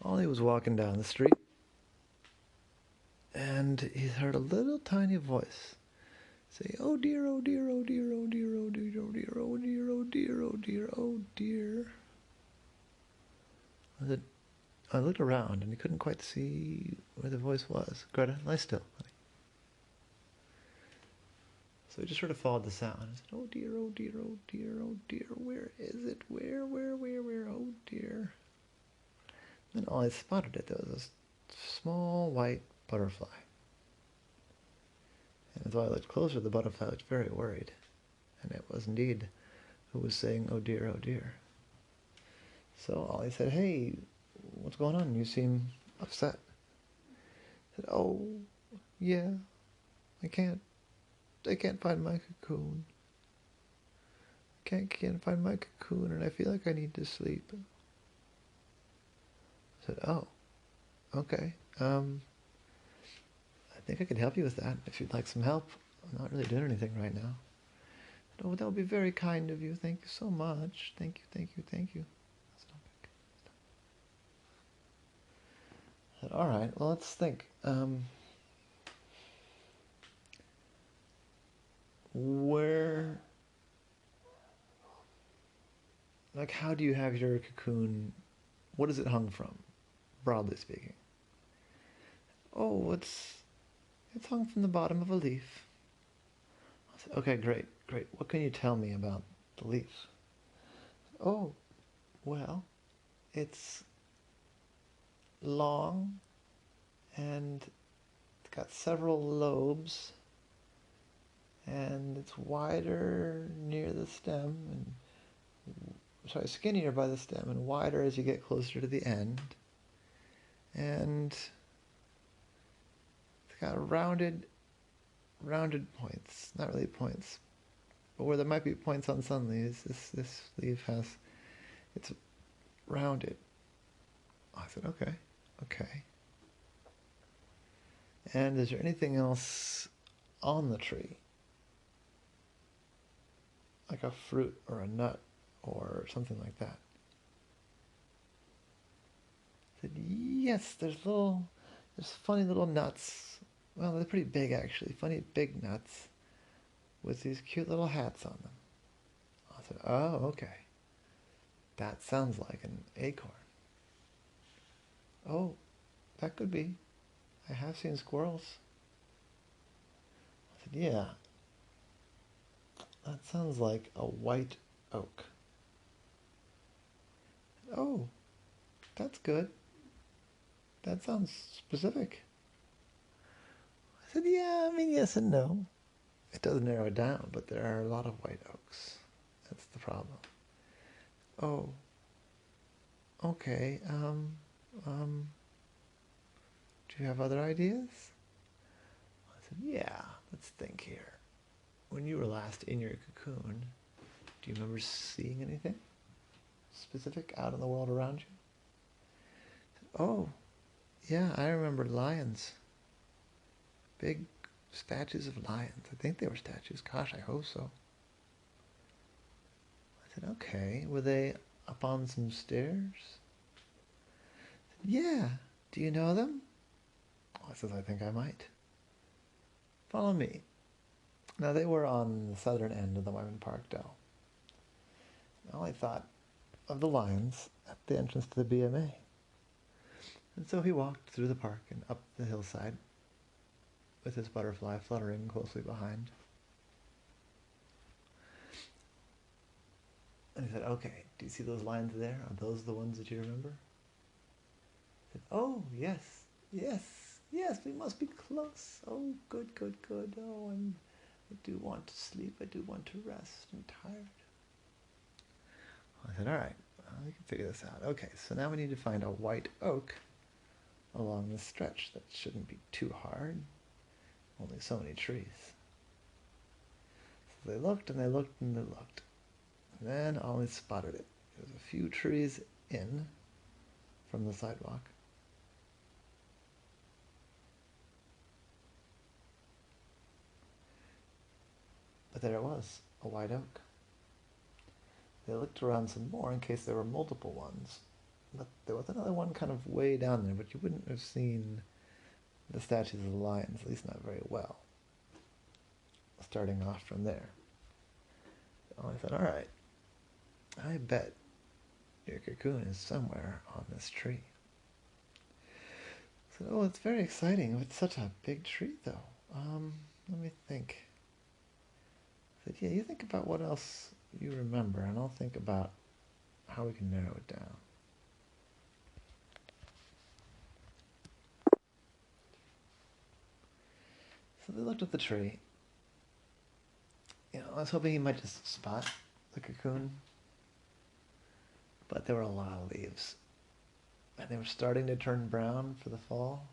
Ollie was walking down the street, and he heard a little tiny voice say, "Oh dear, oh dear, oh dear, oh dear, oh dear, oh dear, oh dear, oh dear, oh dear, oh dear." I said, I looked around, and he couldn't quite see where the voice was. Greta, lie still, honey. So he just sort of followed the sound. I said, "Oh dear, oh dear, oh dear, oh dear, where is it? Where, oh dear." Then Ollie spotted it. There was a small white butterfly. And as I looked closer, the butterfly looked very worried. And it was indeed who was saying, "Oh dear, oh dear." So Ollie said, "Hey, what's going on? You seem upset." I said, "Oh, yeah, I can't, I can't find my cocoon. Can't find my cocoon, and I feel like I need to sleep." I said, "Oh, okay. I think I could help you with that if you'd like some help. I'm not really doing anything right now." "Oh, that would be very kind of you. Thank you so much. Thank you, thank you, thank you." I said, "All right, well, let's think. Where, like, how do you have your cocoon? What is it hung from, broadly speaking?" "Oh, it's hung from the bottom of a leaf." I said, "Okay, great, great. What can you tell me about the leaf?" "Oh, well, it's long and it's got several lobes and it's wider near the stem and sorry, skinnier by the stem and wider as you get closer to the end. And it's got rounded points. Not really points, but where there might be points on some leaves, this leaf has it's rounded." I said, "Okay, okay. And is there anything else on the tree, like a fruit or a nut or something like that?" I said, "Yes, there's funny little nuts. Well, they're pretty big actually. Funny big nuts with these cute little hats on them." I said, "Oh, okay. That sounds like an acorn." "Oh, that could be. I have seen squirrels." I said, "Yeah, that sounds like a white oak." "Oh, that's good. That sounds specific." I said, "Yeah, I mean, yes and no. It does narrow it down, but there are a lot of white oaks. That's the problem." "Oh, okay. Um, do you have other ideas?" I said, "Yeah, let's think here. When you were last in your cocoon, do you remember seeing anything specific out in the world around you?" "Oh, yeah, I remember lions. Big statues of lions. I think they were statues. Gosh, I hope so." I said, "Okay. Were they up on some stairs?" I said, "Yeah. Do you know them?" I said, "I think I might. Follow me." Now, they were on the southern end of the Wyman Park Dell. Now, I thought of the lions at the entrance to the BMA. And so he walked through the park and up the hillside with his butterfly fluttering closely behind. And he said, "Okay, do you see those lines there? Are those the ones that you remember?" I said, "Oh, yes, yes, yes, we must be close. Oh, good, good, good. Oh, I do want to sleep. I do want to rest. I'm tired." I said, "All right, we can figure this out. Okay, so now we need to find a white oak along this stretch. That shouldn't be too hard. Only so many trees." So they looked and they looked and they looked. And then Ollie spotted it. It was a few trees in from the sidewalk. But there it was, a white oak. They looked around some more in case there were multiple ones. But there was another one kind of way down there, but you wouldn't have seen the statues of the lions, at least not very well, starting off from there. So I said, all right, I bet your cocoon is somewhere on this tree. I said, oh, it's very exciting. It's such a big tree, though. Let me think. I said, yeah, you think about what else you remember, and I'll think about how we can narrow it down. So they looked at the tree. I was hoping he might just spot the cocoon, but there were a lot of leaves, and they were starting to turn brown for the fall.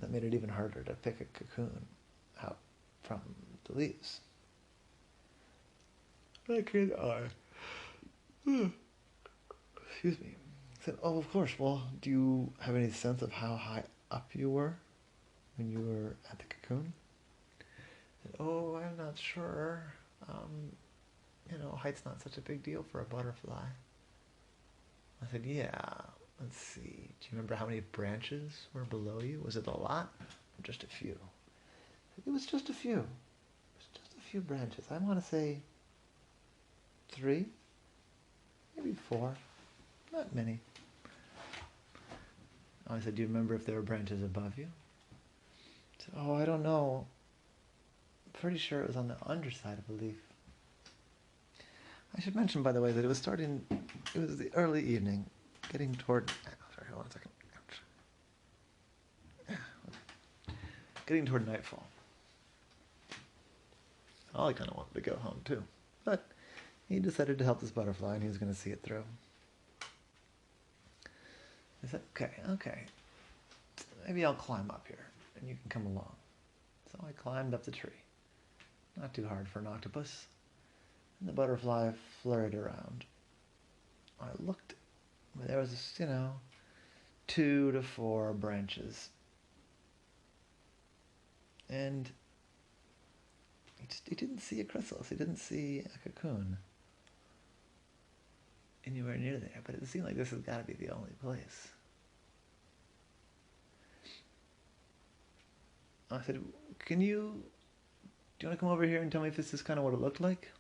That made it even harder to pick a cocoon out from the leaves. My kid excuse me, said, oh, of course, well, do you have any sense of how high up you were when you were at the cocoon? I said, oh, I'm not sure. Height's not such a big deal for a butterfly. I said, yeah, let's see. Do you remember how many branches were below you? Was it a lot or just a few? It was just a few. It was just a few branches. I want to say 3, maybe 4. Not many. I said, do you remember if there were branches above you? I said, oh, I don't know. I'm pretty sure it was on the underside of a leaf. I should mention, by the way, that it was the early evening, getting toward, sorry, hold on a second. Getting toward nightfall. Ollie kind of wanted to go home too, but he decided to help this butterfly and he was going to see it through. I said, okay, maybe I'll climb up here and you can come along. So I climbed up the tree. Not too hard for an octopus. And the butterfly fluttered around. I looked, but there was, 2 to 4 branches. And he didn't see a chrysalis. He didn't see a cocoon anywhere near there. But it seemed like this has got to be the only place. I said, do you want to come over here and tell me if this is kind of what it looked like?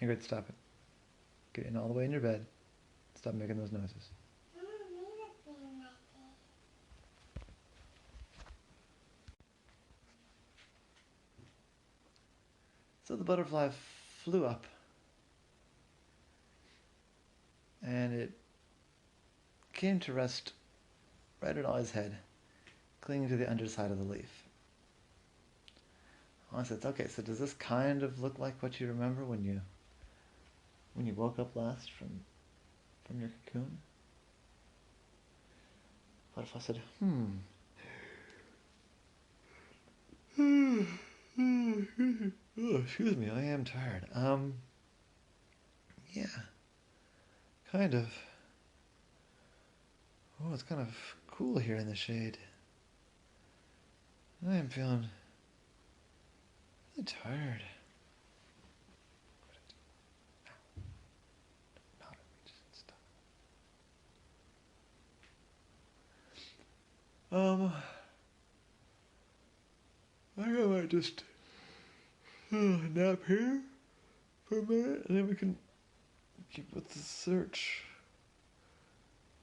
Ingrid, stop it. Get in all the way in your bed. Stop making those noises. So the butterfly flew up, and it came to rest right at Ollie's head, clinging to the underside of the leaf. I said, okay, so does this kind of look like what you remember when you woke up last from your cocoon? Butterfly said, Oh, excuse me, I am tired. Yeah, kind of. Oh, it's kind of cool here in the shade. I am feeling really tired. I think I might just nap here for a minute, and then we can keep with the search.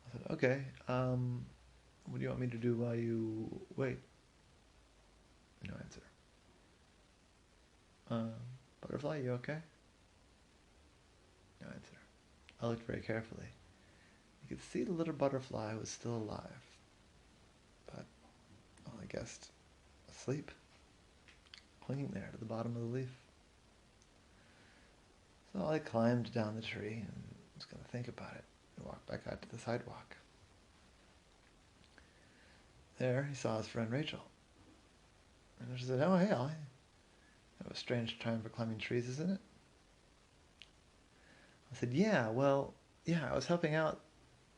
I said, okay, what do you want me to do while you wait? No answer. Butterfly, you okay? No answer. I looked very carefully. You could see the little butterfly was still alive, but, well, I guessed asleep, clinging there to the bottom of the leaf. So I climbed down the tree and was going to think about it and walk back out to the sidewalk. There, he saw his friend Rachel. And she said, oh, hey, Ollie. That was a strange time for climbing trees, isn't it? I said, yeah, I was helping out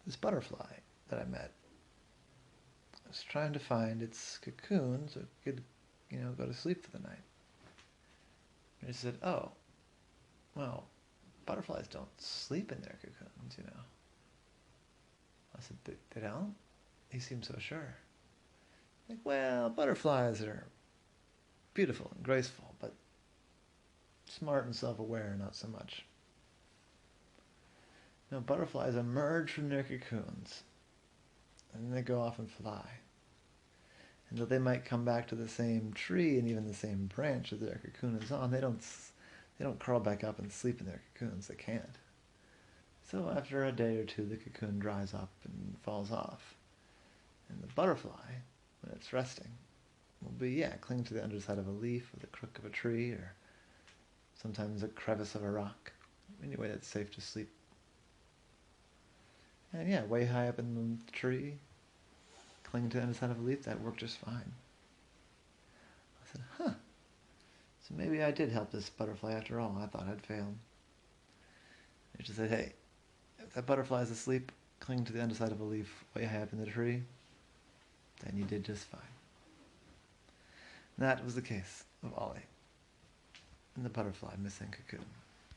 this butterfly that I met. I was trying to find its cocoon so it could, go to sleep for the night. And she said, oh, well, butterflies don't sleep in their cocoons, I said, they don't? He seemed so sure. Like, well, butterflies are beautiful and graceful, but smart and self-aware, not so much. No, butterflies emerge from their cocoons, and then they go off and fly. And though they might come back to the same tree and even the same branch that their cocoon is on, they don't curl back up and sleep in their cocoons. They can't. So after a day or two, the cocoon dries up and falls off. And the butterfly, when it's resting, will be, cling to the underside of a leaf or the crook of a tree or sometimes a crevice of a rock. Anyway, that's safe to sleep. And way high up in the tree, cling to the underside of a leaf, that worked just fine. I said, huh. So maybe I did help this butterfly after all. I thought I'd failed. They just said, hey, if that butterfly is asleep, cling to the underside of a leaf way high up in the tree, then you did just fine. And that was the case of Ollie and the butterfly missing Cocoon.